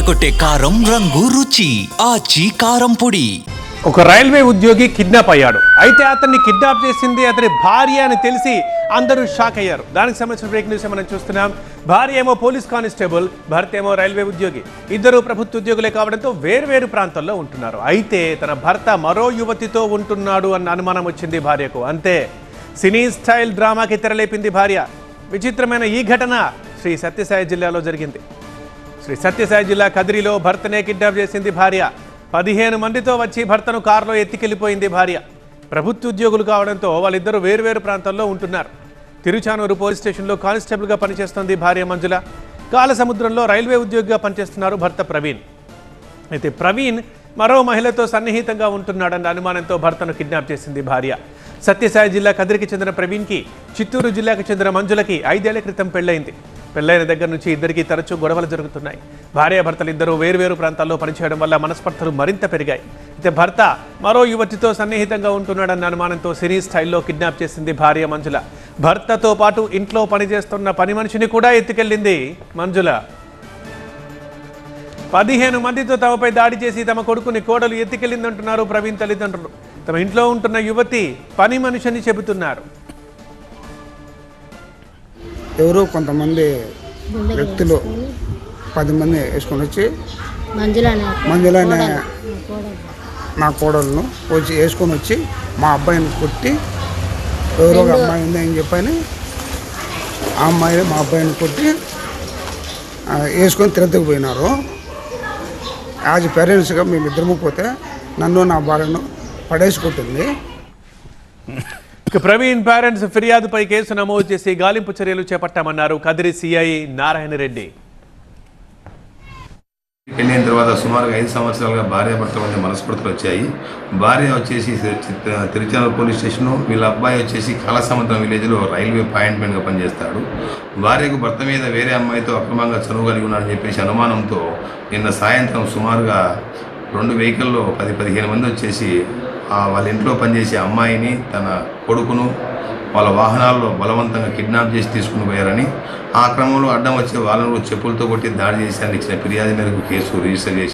అదరగొట్టే కారం రంగు రుచి ఆచి కారం పొడి. ఒక రైల్వే ఉద్యోగి కిడ్నాప్ అయ్యాడు. అయితే అతన్ని కిడ్నాప్ చేసింది అతని భార్య అని తెలిసి అందరూ షాక్ అయ్యారు. దానికి సంబంధించిన బ్రేక్ న్యూస్ మనం చూస్తున్నాం. భార్య ఏమో పోలీస్ కానిస్టేబుల్, భర్త ఏమో రైల్వే ఉద్యోగి. ఇద్దరు ప్రభుత్వ ఉద్యోగులే కావడంతో వేర్వేరు ప్రాంతాల్లో ఉంటున్నారు. అయితే తన భర్త మరో యువతితో ఉంటున్నాడు అన్న అనుమానం వచ్చింది భార్యకు. అంతే, సినీ స్టైల్ డ్రామాకి తెరలేపింది భార్య. విచిత్రమైన ఈ ఘటన శ్రీ సత్యసాయి జిల్లాలో జరిగింది. శ్రీ సత్యసాయి జిల్లా కదిరిలో భర్తనే కిడ్నాప్ చేసింది భార్య. 15 మందితో వచ్చి భర్తను కారులో ఎత్తికెళ్లిపోయింది భార్య. ప్రభుత్వ ఉద్యోగులు కావడంతో వాళ్ళిద్దరూ వేర్వేరు ప్రాంతాల్లో ఉంటున్నారు. తిరుచానూరు పోలీస్ స్టేషన్లో కానిస్టేబుల్గా పనిచేస్తోంది భార్య మంజుల. కాలసముద్రంలో రైల్వే ఉద్యోగిగా పనిచేస్తున్నారు భర్త ప్రవీణ్. అయితే ప్రవీణ్ మరో మహిళతో సన్నిహితంగా ఉంటున్నాడన్న అనుమానంతో భర్తను కిడ్నాప్ చేసింది భార్య. సత్యసాయి జిల్లా కదిరికి చెందిన ప్రవీణ్కి చిత్తూరు జిల్లాకు చెందిన మంజులకి 5 ఏళ్ల క్రితం పెళ్లైంది. పెళ్లైన దగ్గర నుంచి ఇద్దరికి తరచూ గొడవలు జరుగుతున్నాయి. భార్యాభర్తలు ఇద్దరు వేర్వేరు ప్రాంతాల్లో పనిచేయడం వల్ల మనస్పర్ధలు మరింత పెరిగాయి. అయితే భర్త మరో యువతితో సన్నిహితంగా ఉంటున్నాడన్న అనుమానంతో సినీ స్టైల్లో కిడ్నాప్ చేసింది భార్య మంజుల. భర్తతో పాటు ఇంట్లో పనిచేస్తున్న పని మనిషిని కూడా ఎత్తుకెళ్లింది మంజుల. 15 మందితో తమపై దాడి చేసి తమ కొడుకుని కోడలు ఎత్తుకెళ్లిందంటున్నారు ప్రవీణ్ తల్లిదండ్రులు. తమ ఇంట్లో ఉంటున్న యువతి పని మనిషిని చెబుతున్నారు. ఎవరో కొంతమంది వ్యక్తులు 10 మంది వేసుకొని వచ్చి మంజులనే నా కోడలను వచ్చి వేసుకొని వచ్చి మా అబ్బాయిని కొట్టి, ఎవరో ఒక అమ్మాయి ఉంది అని చెప్పని ఆ అమ్మాయి మా అబ్బాయిని కొట్టి వేసుకొని తిరగకు పోయినారు. యాజ్ పేరెంట్స్గా మేమిద్దరము పోతే నన్ను నా భార్యను పడేసి కొట్టింది. ప్రవీణ్ పేరెంట్స్ ఫిర్యాదుపై కేసు నమోదు చేసి గాలింపు చర్యలు చేపట్టామన్నారు కదిరి సిఐ నారాయణ రెడ్డి. పెళ్ళైన తర్వాత సుమారుగా 5 సంవత్సరాలుగా భార్యాభర్తల మధ్య మనస్పర్ధలు వచ్చాయి. భార్య వచ్చేసి తిరుచానూరు పోలీస్ స్టేషను, వీళ్ళ అబ్బాయి వచ్చేసి కాలసముద్రం విలేజ్లో రైల్వే పాయింట్మెంట్గా పనిచేస్తాడు. భార్యకు భర్త మీద వేరే అమ్మాయితో అక్రమంగా చనువు కలిగి ఉన్నాడని చెప్పేసి అనుమానంతో నిన్న సాయంత్రం సుమారుగా 2 వెహికల్లో 10-15 మంది వచ్చేసి వాళ్ళ ఇంట్లో పనిచేసే అమ్మాయిని, తన కొడుకును వాళ్ళ వాహనాల్లో బలవంతంగా కిడ్నాప్ చేసి తీసుకుని పోయారని, ఆ క్రమంలో అడ్డం వచ్చే వాళ్ళను చెప్పులతో కొట్టి దాడి చేశారని ఇచ్చిన ఫిర్యాదు మేరకు కేసు రిజిస్టర్ చేసి